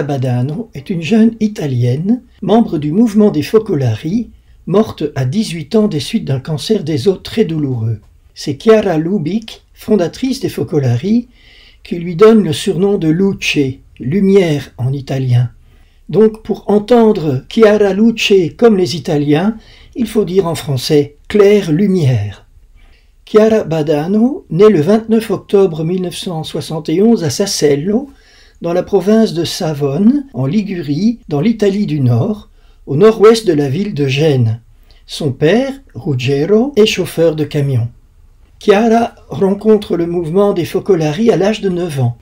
Chiara Badano est une jeune Italienne, membre du mouvement des Focolari, morte à 18 ans des suites d'un cancer des os très douloureux. C'est Chiara Lubich, fondatrice des Focolari, qui lui donne le surnom de Luce, lumière en italien. Donc pour entendre Chiara Luce comme les Italiens, il faut dire en français claire lumière. Chiara Badano naît le 29 octobre 1971 à Sassello, dans la province de Savone, en Ligurie, dans l'Italie du Nord, au nord-ouest de la ville de Gênes. Son père, Ruggero, est chauffeur de camion. Chiara rencontre le mouvement des Focolari à l'âge de 9 ans.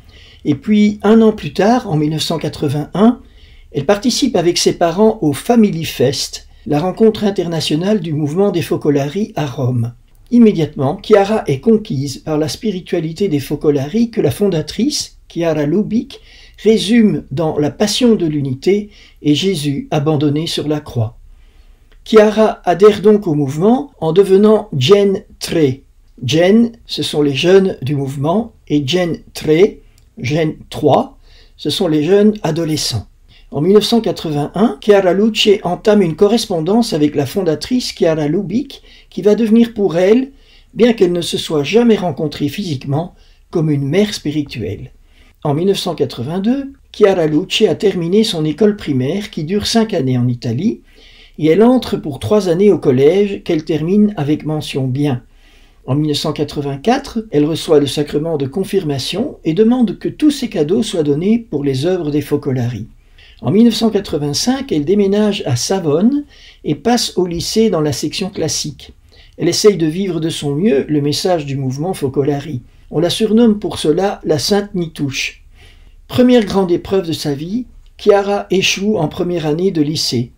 Et puis, un an plus tard, en 1981, elle participe avec ses parents au Family Fest, la rencontre internationale du mouvement des Focolari à Rome. Immédiatement, Chiara est conquise par la spiritualité des Focolari que la fondatrice, Chiara Lubich, résume dans La Passion de l'unité et Jésus abandonné sur la croix. Chiara adhère donc au mouvement en devenant Gen 3. Gen, ce sont les jeunes du mouvement, et Gen 3, Gen 3, ce sont les jeunes adolescents. En 1981, Chiara Luce entame une correspondance avec la fondatrice Chiara Lubich, qui va devenir pour elle, bien qu'elle ne se soit jamais rencontrée physiquement, comme une mère spirituelle. En 1982, Chiara Luce a terminé son école primaire qui dure 5 années en Italie et elle entre pour 3 années au collège qu'elle termine avec mention bien. En 1984, elle reçoit le sacrement de confirmation et demande que tous ses cadeaux soient donnés pour les œuvres des Focolari. En 1985, elle déménage à Savone et passe au lycée dans la section classique. Elle essaye de vivre de son mieux le message du mouvement Focolari. On la surnomme pour cela la Sainte Nitouche. Première grande épreuve de sa vie, Chiara échoue en première année de lycée.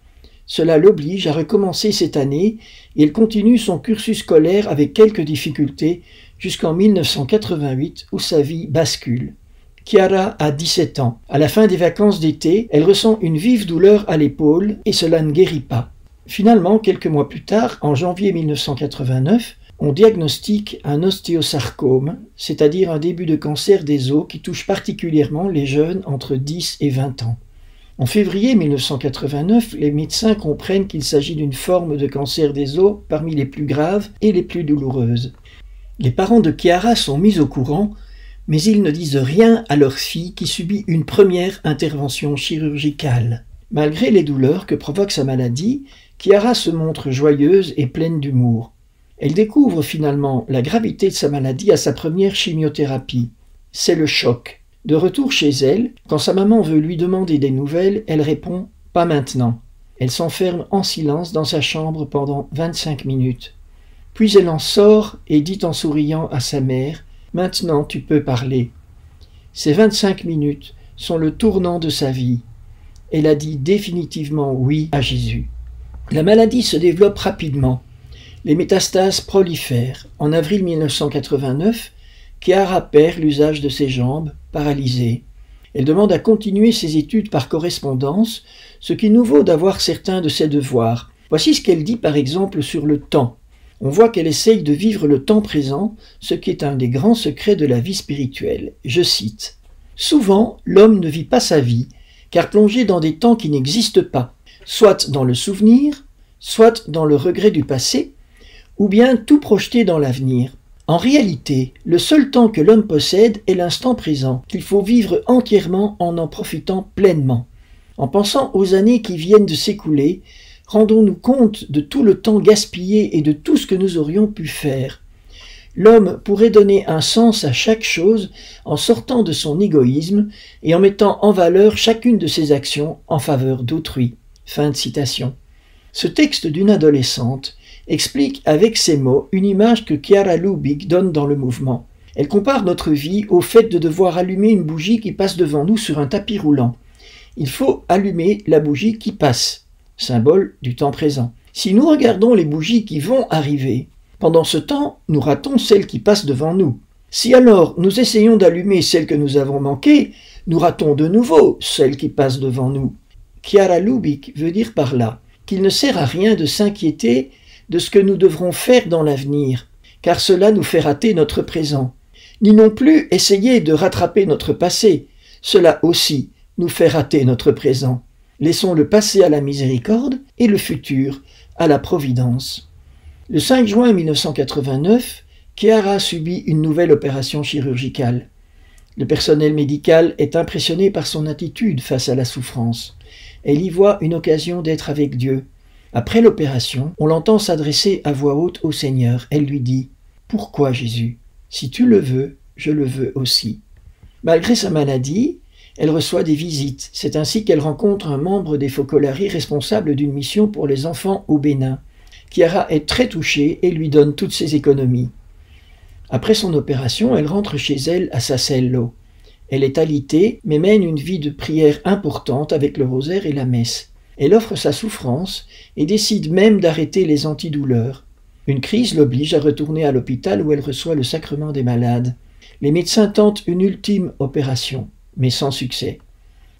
Cela l'oblige à recommencer cette année et elle continue son cursus scolaire avec quelques difficultés jusqu'en 1988 où sa vie bascule. Chiara a 17 ans. À la fin des vacances d'été, elle ressent une vive douleur à l'épaule et cela ne guérit pas. Finalement, quelques mois plus tard, en janvier 1989, on diagnostique un ostéosarcome, c'est-à-dire un début de cancer des os qui touche particulièrement les jeunes entre 10 et 20 ans. En février 1989, les médecins comprennent qu'il s'agit d'une forme de cancer des os parmi les plus graves et les plus douloureuses. Les parents de Chiara sont mis au courant, mais ils ne disent rien à leur fille qui subit une première intervention chirurgicale. Malgré les douleurs que provoque sa maladie, Chiara se montre joyeuse et pleine d'humour. Elle découvre finalement la gravité de sa maladie à sa première chimiothérapie. C'est le choc. De retour chez elle, quand sa maman veut lui demander des nouvelles, elle répond « pas maintenant ». Elle s'enferme en silence dans sa chambre pendant 25 minutes. Puis elle en sort et dit en souriant à sa mère « maintenant tu peux parler ». Ces 25 minutes sont le tournant de sa vie. Elle a dit définitivement oui à Jésus. La maladie se développe rapidement. Les métastases prolifèrent. En avril 1989, Chiara perd l'usage de ses jambes, paralysée. Elle demande à continuer ses études par correspondance, ce qui nous vaut d'avoir certains de ses devoirs. Voici ce qu'elle dit par exemple sur le temps. On voit qu'elle essaye de vivre le temps présent, ce qui est un des grands secrets de la vie spirituelle. Je cite « Souvent, l'homme ne vit pas sa vie, car plongé dans des temps qui n'existent pas, soit dans le souvenir, soit dans le regret du passé, ou bien tout projeté dans l'avenir. En réalité, le seul temps que l'homme possède est l'instant présent, qu'il faut vivre entièrement en profitant pleinement. En pensant aux années qui viennent de s'écouler, rendons-nous compte de tout le temps gaspillé et de tout ce que nous aurions pu faire. L'homme pourrait donner un sens à chaque chose en sortant de son égoïsme et en mettant en valeur chacune de ses actions en faveur d'autrui. » Fin de citation. Ce texte d'une adolescente explique avec ces mots une image que Chiara Lubich donne dans le mouvement. Elle compare notre vie au fait de devoir allumer une bougie qui passe devant nous sur un tapis roulant. Il faut allumer la bougie qui passe, symbole du temps présent. Si nous regardons les bougies qui vont arriver, pendant ce temps, nous ratons celles qui passent devant nous. Si alors nous essayons d'allumer celles que nous avons manquées, nous ratons de nouveau celles qui passent devant nous. Chiara Lubich veut dire par là qu'il ne sert à rien de s'inquiéter de ce que nous devrons faire dans l'avenir, car cela nous fait rater notre présent, ni non plus essayer de rattraper notre passé, cela aussi nous fait rater notre présent. Laissons le passé à la miséricorde et le futur à la providence. Le 5 juin 1989, Chiara subit une nouvelle opération chirurgicale. Le personnel médical est impressionné par son attitude face à la souffrance. Elle y voit une occasion d'être avec Dieu. Après l'opération, on l'entend s'adresser à voix haute au Seigneur. Elle lui dit « Pourquoi Jésus? Si tu le veux, je le veux aussi. » Malgré sa maladie, elle reçoit des visites. C'est ainsi qu'elle rencontre un membre des Focolari responsable d'une mission pour les enfants au Bénin. Chiara est très touchée et lui donne toutes ses économies. Après son opération, elle rentre chez elle à Sassello. Elle est alitée, mais mène une vie de prière importante avec le rosaire et la messe. Elle offre sa souffrance et décide même d'arrêter les antidouleurs. Une crise l'oblige à retourner à l'hôpital où elle reçoit le sacrement des malades. Les médecins tentent une ultime opération, mais sans succès.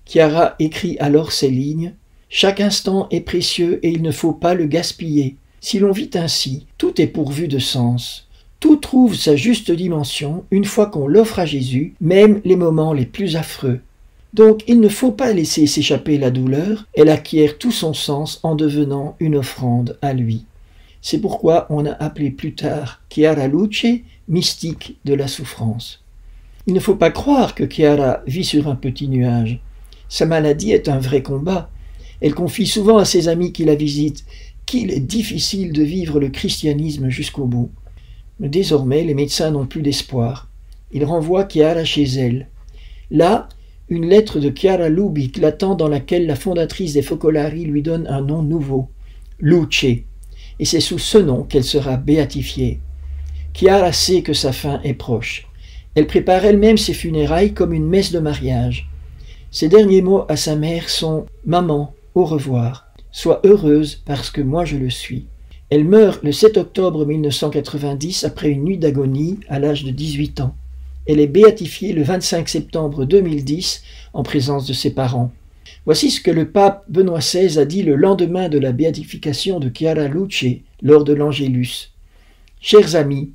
Chiara écrit alors ces lignes « Chaque instant est précieux et il ne faut pas le gaspiller. Si l'on vit ainsi, tout est pourvu de sens. Tout trouve sa juste dimension une fois qu'on l'offre à Jésus, même les moments les plus affreux. Donc il ne faut pas laisser s'échapper la douleur, elle acquiert tout son sens en devenant une offrande à lui. » C'est pourquoi on a appelé plus tard Chiara Luce, mystique de la souffrance. Il ne faut pas croire que Chiara vit sur un petit nuage. Sa maladie est un vrai combat. Elle confie souvent à ses amis qui la visitent qu'il est difficile de vivre le christianisme jusqu'au bout. Mais désormais, les médecins n'ont plus d'espoir. Ils renvoient Chiara chez elle. Là, une lettre de Chiara Lubick l'attend dans laquelle la fondatrice des Focolari lui donne un nom nouveau, Luce. Et c'est sous ce nom qu'elle sera béatifiée. Chiara sait que sa fin est proche. Elle prépare elle-même ses funérailles comme une messe de mariage. Ses derniers mots à sa mère sont « Maman, au revoir. Sois heureuse parce que moi je le suis. » Elle meurt le 7 octobre 1990 après une nuit d'agonie à l'âge de 18 ans. Elle est béatifiée le 25 septembre 2010 en présence de ses parents. Voici ce que le pape Benoît XVI a dit le lendemain de la béatification de Chiara Luce lors de l'Angélus. « Chers amis,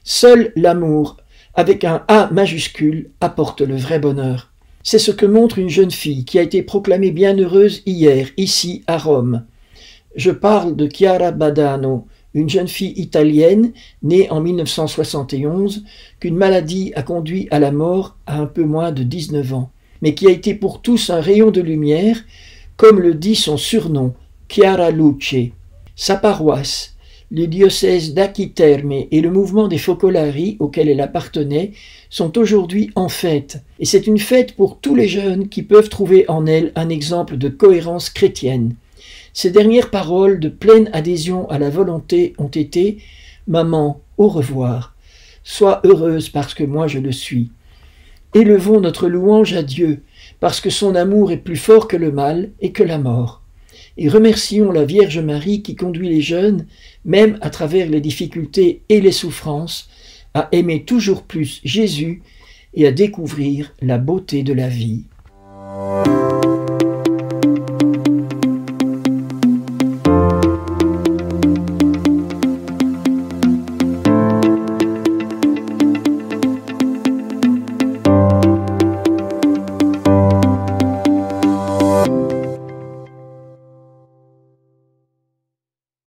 seul l'amour, avec un A majuscule, apporte le vrai bonheur. C'est ce que montre une jeune fille qui a été proclamée bienheureuse hier, ici à Rome. Je parle de Chiara Badano, une jeune fille italienne née en 1971, qu'une maladie a conduit à la mort à un peu moins de 19 ans, mais qui a été pour tous un rayon de lumière, comme le dit son surnom, Chiara Luce. Sa paroisse, le diocèse d'Achiterme et le mouvement des Focolari auquel elle appartenait sont aujourd'hui en fête, et c'est une fête pour tous les jeunes qui peuvent trouver en elle un exemple de cohérence chrétienne. Ces dernières paroles de pleine adhésion à la volonté ont été « Maman, au revoir. Sois heureuse parce que moi je le suis. Élevons notre louange à Dieu, parce que son amour est plus fort que le mal et que la mort. Et remercions la Vierge Marie qui conduit les jeunes, même à travers les difficultés et les souffrances, à aimer toujours plus Jésus et à découvrir la beauté de la vie. »